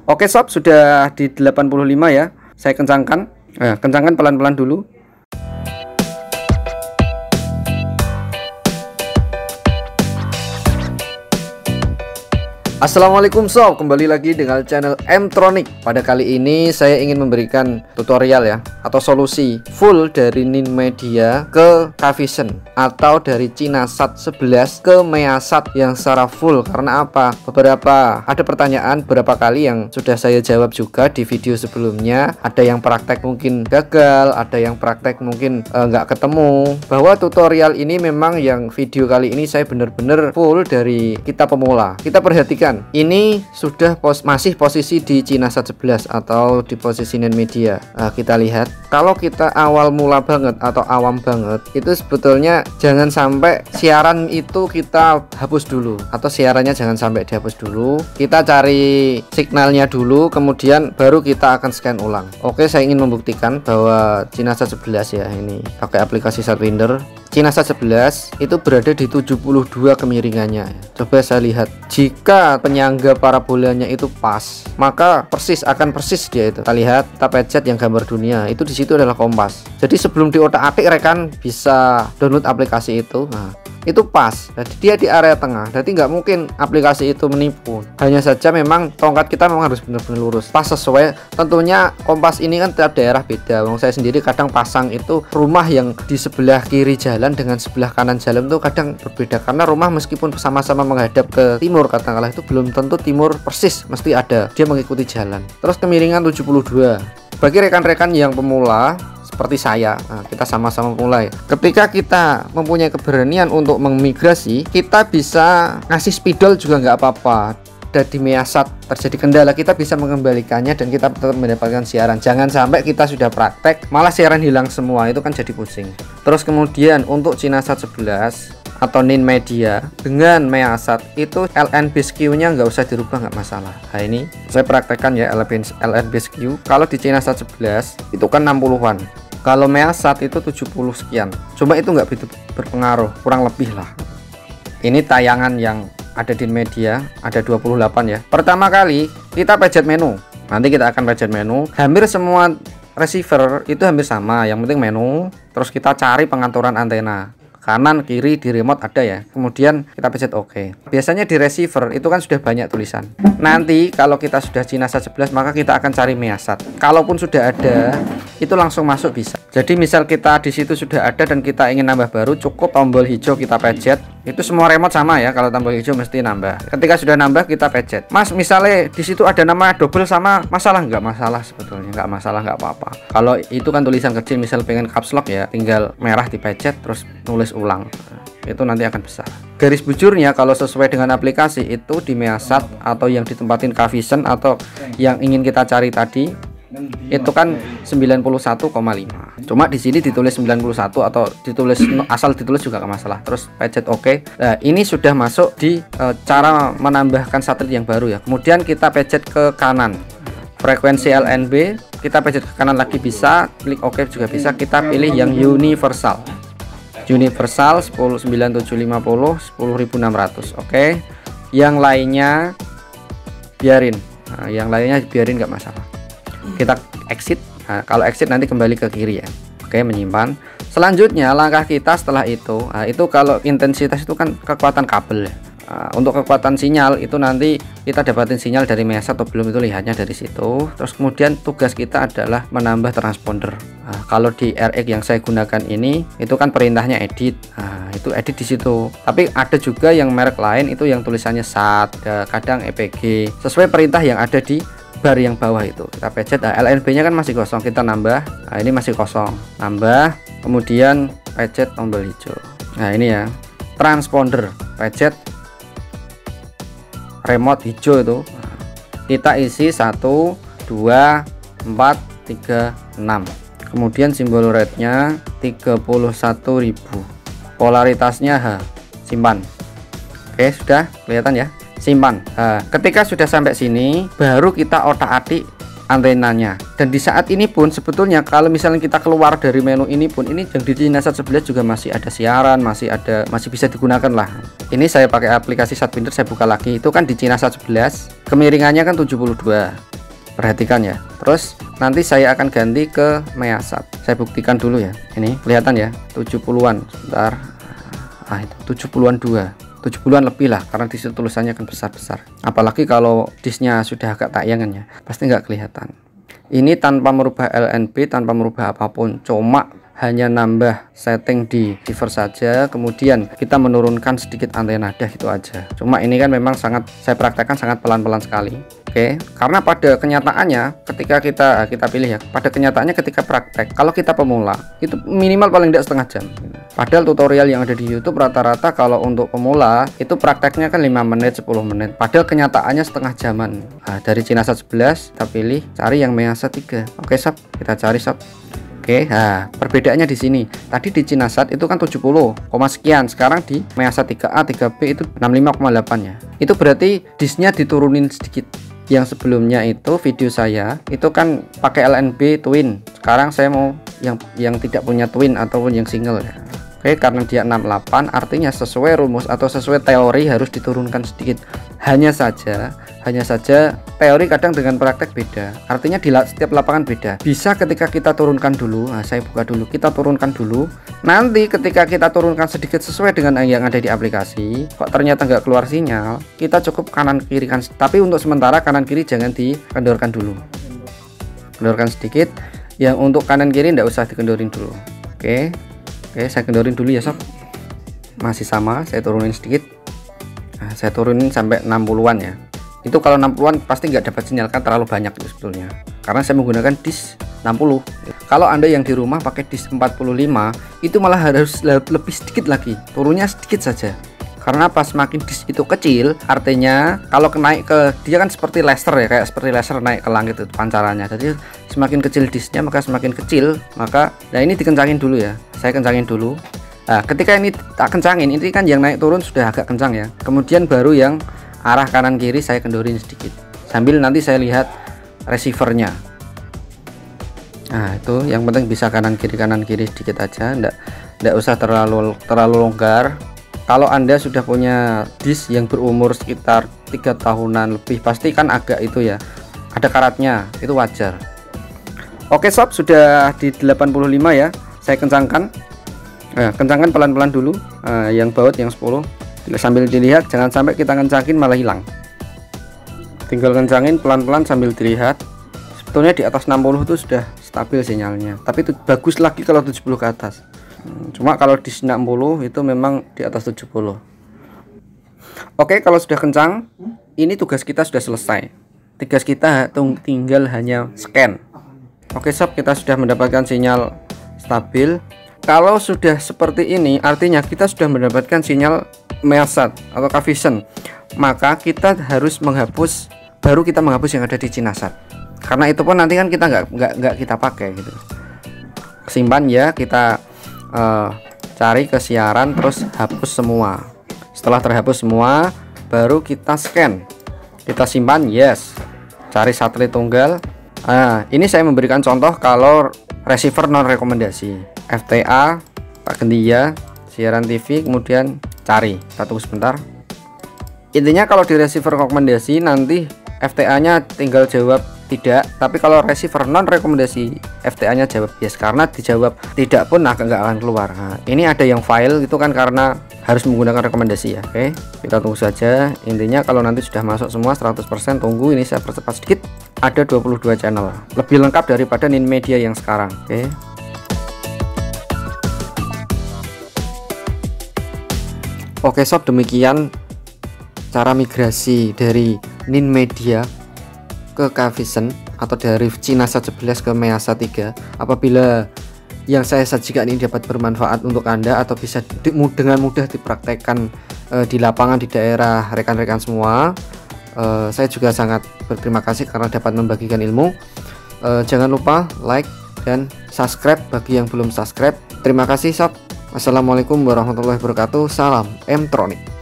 Oke sob, sudah di 85 ya. Saya kencangkan. Kencangkan pelan-pelan dulu. Assalamualaikum sob, kembali lagi dengan channel Mtronic. Pada kali ini saya ingin memberikan tutorial ya, atau solusi full dari Ninmedia ke Kvision, atau dari Cinasat 11 ke Measat yang secara full. Karena apa? Ada pertanyaan beberapa kali yang sudah saya jawab juga di video sebelumnya. Ada yang praktek mungkin gagal, ada yang praktek mungkin nggak ketemu. Bahwa tutorial ini memang yang video kali ini saya benar-benar full dari kita pemula. Kita perhatikan, ini sudah masih posisi di Cinasat 11 atau di posisi Ninmedia. Kita lihat, kalau kita awal mula banget atau awam banget, itu sebetulnya jangan sampai siaran itu kita hapus dulu, atau siarannya jangan sampai dihapus dulu. Kita cari signalnya dulu, kemudian baru kita akan scan ulang. Oke, saya ingin membuktikan bahwa Cinasat 11 ya, ini pakai aplikasi Satwinder. Cinasat 11 itu berada di 72 kemiringannya. Coba saya lihat, jika penyangga parabolanya itu pas, maka akan persis dia itu. Kita lihat, kita pencet yang gambar dunia, itu di situ adalah kompas. Jadi sebelum diotak-atik, rekan bisa download aplikasi itu. Itu pas, jadi dia di area tengah, jadi nggak mungkin aplikasi itu menipu. Hanya saja memang tongkat kita memang harus benar-benar lurus, pas sesuai. Tentunya kompas ini kan tiap daerah beda. Saya sendiri kadang pasang itu rumah yang di sebelah kiri jalan dengan sebelah kanan jalan itu kadang berbeda, karena rumah meskipun sama-sama menghadap ke timur katakanlah, itu belum tentu timur persis, mesti ada dia mengikuti jalan. Terus kemiringan 72 bagi rekan-rekan yang pemula seperti saya. Kita sama-sama mulai. Ketika kita mempunyai keberanian untuk memigrasi, kita bisa ngasih spidol juga nggak apa-apa. Dan di Measat terjadi kendala, kita bisa mengembalikannya dan kita tetap mendapatkan siaran. Jangan sampai kita sudah praktek malah siaran hilang semua, itu kan jadi pusing. Terus kemudian untuk Cinasat 11 atau Ninmedia dengan Measat itu LNBSQ nya nggak usah dirubah, nggak masalah. Nah, ini saya praktekkan ya, LNBSQ. Kalau di Cinasat 11 itu kan 60-an, kalau Measat itu 70 sekian. Cuma itu nggak begitu berpengaruh, kurang lebih lah. Ini tayangan yang ada di Media, ada 28 ya. Pertama kali kita pencet menu, nanti kita akan pencet menu. Hampir semua receiver itu hampir sama, yang penting menu. Terus kita cari pengaturan antena, kanan kiri di remote ada ya, kemudian kita pencet OK. Biasanya di receiver itu kan sudah banyak tulisan. Nanti kalau kita sudah Cinasat 11, maka kita akan cari Measat. Kalaupun sudah ada, itu langsung masuk bisa. Jadi misal kita di situ sudah ada dan kita ingin nambah baru, cukup tombol hijau kita pencet. Itu semua remote sama ya, kalau tombol hijau mesti nambah. Ketika sudah nambah kita pencet. Mas, misalnya di situ ada nama double sama, masalah nggak? Masalah sebetulnya, nggak masalah, nggak apa-apa. Kalau itu kan tulisan kecil, misal pengen caps lock ya, tinggal merah dipencet terus nulis ulang. Itu nanti akan besar. Garis bujurnya kalau sesuai dengan aplikasi itu di Measat atau yang ditempatin Kvision atau yang ingin kita cari tadi, itu kan 91,5. Cuma di sini ditulis 91 atau ditulis asal ditulis juga nggak masalah. Terus pencet OK. Nah, ini sudah masuk di cara menambahkan satelit yang baru ya. Kemudian kita pencet ke kanan, frekuensi LNB, kita pencet ke kanan lagi bisa, klik OK juga bisa. Kita pilih yang universal 109.750 10.600. Oke. Yang lainnya biarin. Yang lainnya biarin nggak masalah. Kita exit. Kalau exit nanti kembali ke kiri ya. Oke, menyimpan. Selanjutnya langkah kita setelah itu, itu kalau intensitas itu kan kekuatan kabel ya. Untuk kekuatan sinyal itu nanti kita dapatin sinyal dari Measat atau belum, itu lihatnya dari situ. Terus kemudian tugas kita adalah menambah transponder. Kalau di RX yang saya gunakan ini, itu kan perintahnya edit. Itu edit di situ. Tapi ada juga yang merek lain itu yang tulisannya SAT, kadang EPG, sesuai perintah yang ada di bar yang bawah itu. Kita pencet. LNB nya kan masih kosong, kita nambah. Ini masih kosong, nambah, kemudian pencet tombol hijau. Nah ini ya, transponder, pencet remote hijau itu. Kita isi 1 2 4 3 6, kemudian simbol rednya 31.000, polaritasnya H, simpan. Oke, sudah kelihatan ya, simpan. Ketika sudah sampai sini baru kita otak-atik antenanya. Dan di saat ini pun sebetulnya kalau misalnya kita keluar dari menu ini pun, ini yang di Cinasat 11 juga masih ada siaran, masih bisa digunakan lah. Ini saya pakai aplikasi Satwinder, saya buka lagi. Itu kan di Cinasat 11 kemiringannya kan 72. perhatikan ya. Terus nanti saya akan ganti ke Measat. Saya buktikan dulu ya. Ini kelihatan ya, 70-an. Sebentar. Itu 70-an 70-an lebih lah, karena di situ tulisannya kan besar-besar. Apalagi kalau disknya sudah agak tayangan ya, pasti nggak kelihatan. Ini tanpa merubah LNB, tanpa merubah apapun, cuma hanya nambah setting di receiver saja, kemudian kita menurunkan sedikit antena, dah gitu aja. Cuma ini kan memang sangat, saya praktekkan sangat pelan-pelan sekali. Oke, karena pada kenyataannya ketika kita pilih ya, pada kenyataannya ketika praktek, kalau kita pemula itu minimal paling tidak setengah jam. Padahal tutorial yang ada di YouTube rata-rata kalau untuk pemula itu prakteknya kan 5 menit 10 menit, padahal kenyataannya setengah jaman. Nah, dari Cinasat 11 kita pilih, cari yang Measat 3. Oke sob, kita cari sob. Oke, nah perbedaannya di sini. Tadi di Cinasat itu kan 70, sekian. Sekarang di Measat 3A, 3B itu 65,8 ya. Itu berarti disknya diturunin sedikit. Yang sebelumnya itu video saya itu kan pakai LNB twin. Sekarang saya mau yang tidak punya twin ataupun yang single ya. Oke, karena dia 68 artinya sesuai rumus atau sesuai teori harus diturunkan sedikit. Hanya saja teori kadang dengan praktek beda. Artinya di setiap lapangan beda. Bisa ketika kita turunkan dulu, nah saya buka dulu, kita turunkan dulu. Nanti ketika kita turunkan sedikit sesuai dengan yang ada di aplikasi, kok ternyata nggak keluar sinyal, kita cukup kanan kiri kan. Tapi untuk sementara kanan kiri jangan dikendorkan dulu. Kendorkan sedikit. Yang untuk kanan kiri nggak usah dikendorin dulu. Oke, saya kendorin dulu ya sob. Masih sama, saya turunin sedikit. Nah, saya turunin sampai 60-an ya. Itu kalau 60-an pasti nggak dapat sinyal, kan terlalu banyak itu sebetulnya, karena saya menggunakan disk 60. Kalau Anda yang di rumah pakai disk 45 itu malah harus lebih sedikit lagi, turunnya sedikit saja. Karena pas semakin disk itu kecil, artinya kalau naik ke dia kan seperti laser ya, kayak seperti laser naik ke langit itu pancarannya. Jadi semakin kecil disknya maka semakin kecil, maka nah ini dikencangin dulu ya. Saya kencangin dulu. Nah, ketika ini tak kencangin, ini kan yang naik turun sudah agak kencang ya. Kemudian baru yang arah kanan kiri saya kendorin sedikit. Sambil nanti saya lihat receivernya. Nah, itu yang penting bisa kanan kiri sedikit aja, enggak usah terlalu longgar. Kalau Anda sudah punya disk yang berumur sekitar 3 tahunan lebih, pasti kan agak itu ya, ada karatnya, itu wajar. Oke sob, sudah di 85 ya. Saya kencangkan. Nah, kencangkan pelan-pelan dulu. Yang baut yang 10. Sambil dilihat, jangan sampai kita kencangin malah hilang. Tinggal kencangin pelan-pelan sambil dilihat. Sebetulnya di atas 60 itu sudah stabil sinyalnya. Tapi itu bagus lagi kalau 70 ke atas. Cuma kalau di 60 itu memang di atas 70. Oke, kalau sudah kencang, ini tugas kita sudah selesai. Tugas kita tinggal hanya scan. Oke sob, kita sudah mendapatkan sinyal stabil. Kalau sudah seperti ini, artinya kita sudah mendapatkan sinyal Measat atau Cavision. Maka kita harus menghapus, baru kita menghapus yang ada di Cinasat. Karena itu pun nanti kan kita nggak kita pakai gitu. Simpan ya, kita cari ke siaran terus hapus semua. Setelah terhapus semua, baru kita scan, kita simpan, yes, cari satelit tunggal. Nah, ini saya memberikan contoh kalau receiver non rekomendasi, FTA, tak ganti ya, siaran TV, kemudian cari, kita tunggu sebentar. Intinya kalau di receiver rekomendasi nanti FTA nya tinggal jawab tidak, tapi kalau receiver non rekomendasi FTA nya jawab yes, karena dijawab tidak pun nggak akan keluar. Nah, ini ada yang file itu kan karena harus menggunakan rekomendasi ya. Oke, kita tunggu saja. Intinya kalau nanti sudah masuk semua 100%, tunggu, ini saya percepat sedikit. Ada 22 channel, lebih lengkap daripada Ninmedia yang sekarang. Oke sob, demikian cara migrasi dari Ninmedia ke Cavision atau dari Cinasat 11 ke Measat 3. Apabila yang saya sajikan ini dapat bermanfaat untuk Anda atau bisa dengan mudah dipraktekkan di lapangan di daerah rekan-rekan semua, saya juga sangat berterima kasih karena dapat membagikan ilmu. Jangan lupa like dan subscribe bagi yang belum subscribe. Terima kasih sob. Wassalamualaikum warahmatullahi wabarakatuh. Salam Mtronic.